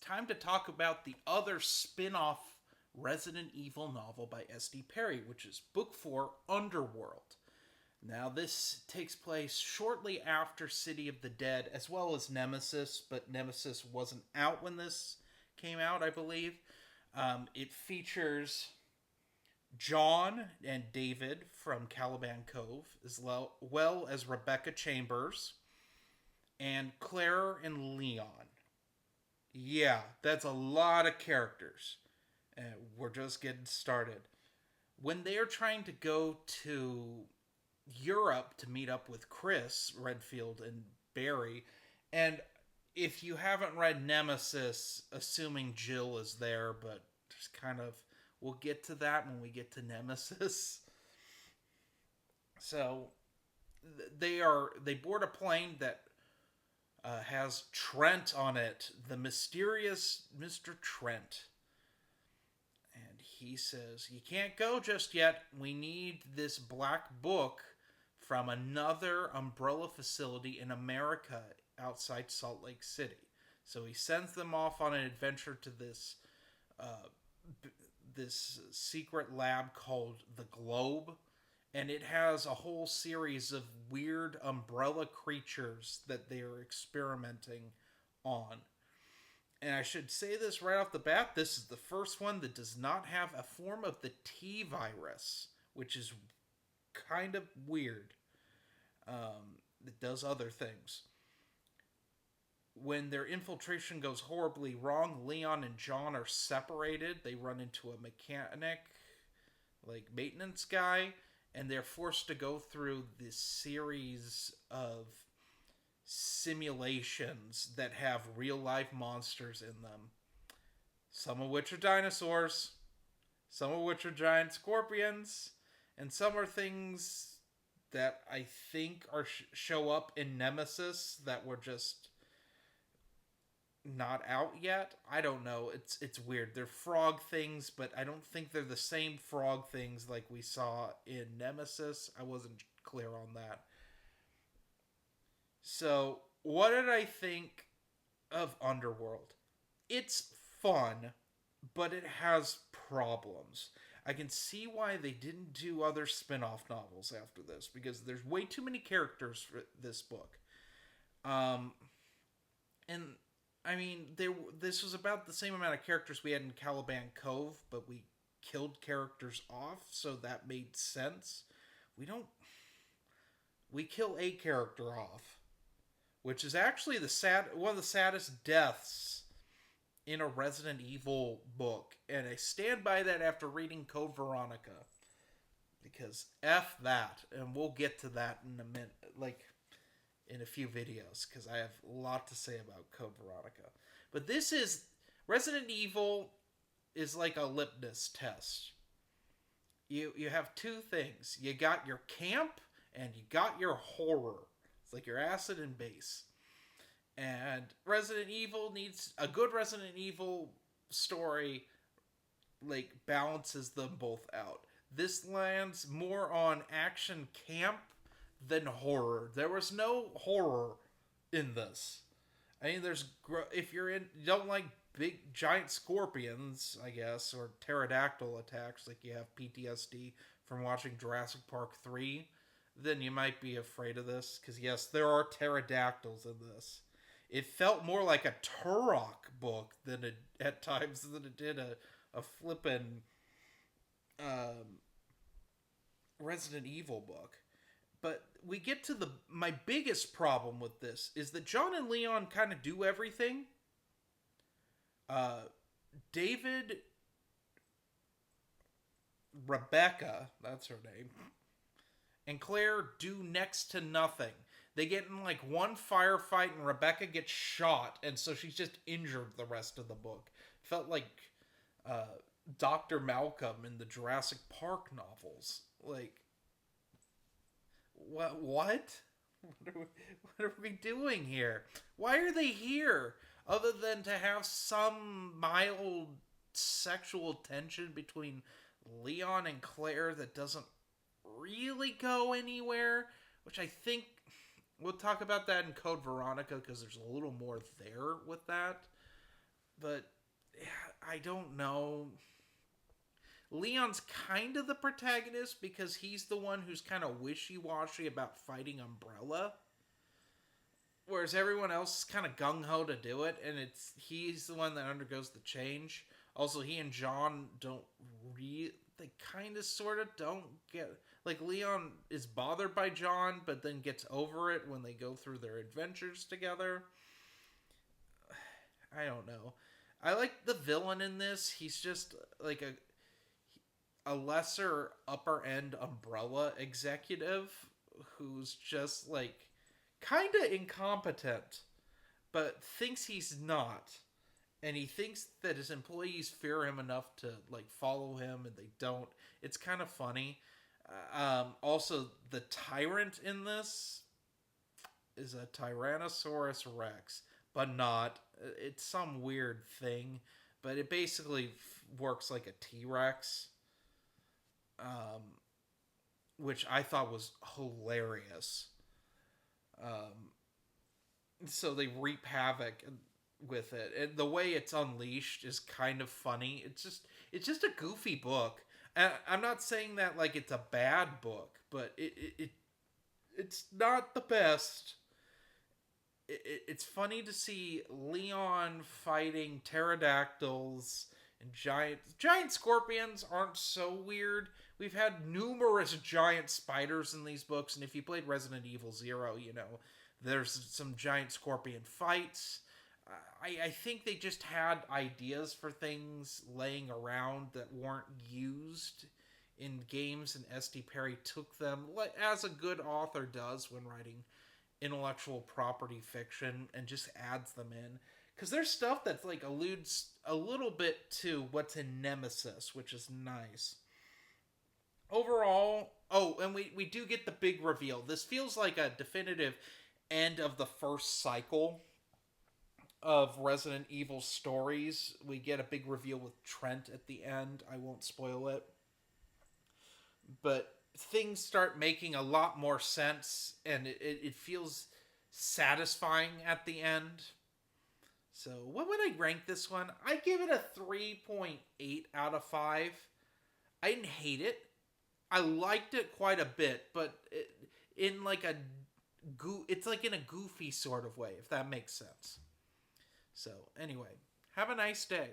time to talk about the other spin off Resident Evil novel by S.D. Perry, which is Book 4 Underworld. Now, this takes place shortly after City of the Dead, as well as Nemesis, but Nemesis wasn't out when this came out, I believe. It features John and David from Caliban Cove, as well as Rebecca Chambers, and Claire and Leon. Yeah, that's a lot of characters. And we're just getting started. When they are trying to go to Europe to meet up with Chris Redfield and Barry, and if you haven't read Nemesis, assuming Jill is there, but just kind of we'll get to that when we get to Nemesis. So they board a plane that has Trent on it, the mysterious Mr. Trent. And he says, "You can't go just yet. We need this black book from another umbrella facility in America outside Salt Lake City." So he sends them off on an adventure to uh, this secret lab called the Globe, and it has a whole series of weird umbrella creatures that they are experimenting on. And I should say this right off the bat, this is the first one that does not have a form of the T virus, which is kind of weird. It does other things. When their infiltration goes horribly wrong, Leon and John are separated. They run into a mechanic, like maintenance guy, and they're forced to go through this series of simulations that have real life monsters in them. Some of which are dinosaurs, some of which are giant scorpions, and some are things that I think are show up in Nemesis that were just not out yet. I don't know. It's weird. They're frog things, but I don't think they're the same frog things like we saw in Nemesis. I wasn't clear on that. So, what did I think of Underworld? It's fun, but it has problems. I can see why they didn't do other spin off novels after this, because there's way too many characters for this book. Um, and I mean, this was about the same amount of characters we had in Caliban Cove, but we killed characters off, so that made sense. We don't. We kill a character off, which is actually one of the saddest deaths in a Resident Evil book, and I stand by that after reading Code Veronica, because F that, and we'll get to that in a minute, like in a few videos, because I have a lot to say about Code Veronica. But this is Resident Evil is like a litmus test. You have two things. You got your camp and you got your horror. It's like your acid and base. And Resident Evil needs a good Resident Evil story, like balances them both out. This lands more on action camp than horror. There was no horror in this. I mean, if you don't like big giant scorpions, I guess, or pterodactyl attacks, like you have PTSD from watching Jurassic Park 3, then you might be afraid of this, because yes, there are pterodactyls in this. It felt more like a Turok book than at times than it did a flippin' Resident Evil book. But we get to my biggest problem with this is that John and Leon kind of do everything. David, Rebecca, that's her name, and Claire do next to nothing. They get in like one firefight and Rebecca gets shot, and so she's just injured the rest of the book. Felt like uh, Dr. Malcolm in the Jurassic Park novels. Like, what? What are we doing here? Why are they here? Other than to have some mild sexual tension between Leon and Claire that doesn't really go anywhere, which I think we'll talk about that in Code Veronica because there's a little more there with that. but yeah, I don't know. Leon's kind of the protagonist because he's the one who's kind of wishy-washy about fighting Umbrella, whereas everyone else is kind of gung-ho to do it, and he's the one that undergoes the change. Also, he and John don't they kind of sort of don't get, like, Leon is bothered by John but then gets over it when they go through their adventures together. I don't know. I like the villain in this. He's just like a lesser upper end Umbrella executive who's just like kind of incompetent but thinks he's not, and he thinks that his employees fear him enough to like follow him and they don't. It's kind of funny. Also, the tyrant in this is a Tyrannosaurus Rex, but not. It's some weird thing, but it basically works like a T Rex, um, which I thought was hilarious. Um, so they reap havoc with it, and the way it's unleashed is kind of funny. It's just a goofy book. And I'm not saying that like it's a bad book, but it's not the best. It's funny to see Leon fighting pterodactyls and giant scorpions aren't so weird. We've had numerous giant spiders in these books, and if you played Resident Evil Zero, you know there's some giant scorpion fights. I think they just had ideas for things laying around that weren't used in games, and S.D. Perry took them, as a good author does when writing intellectual property fiction, and just adds them in. Because there's stuff that like alludes a little bit to what's in Nemesis, which is nice. Overall, oh, and we do get the big reveal. This feels like a definitive end of the first cycle of Resident Evil stories. We get a big reveal with Trent at the end. I won't spoil it. But things start making a lot more sense, and it feels satisfying at the end. So, what would I rank this one? I give it a 3.8 out of 5. I didn't hate it. I liked it quite a bit, but in like it's like in a goofy sort of way, if that makes sense. So, anyway, have a nice day.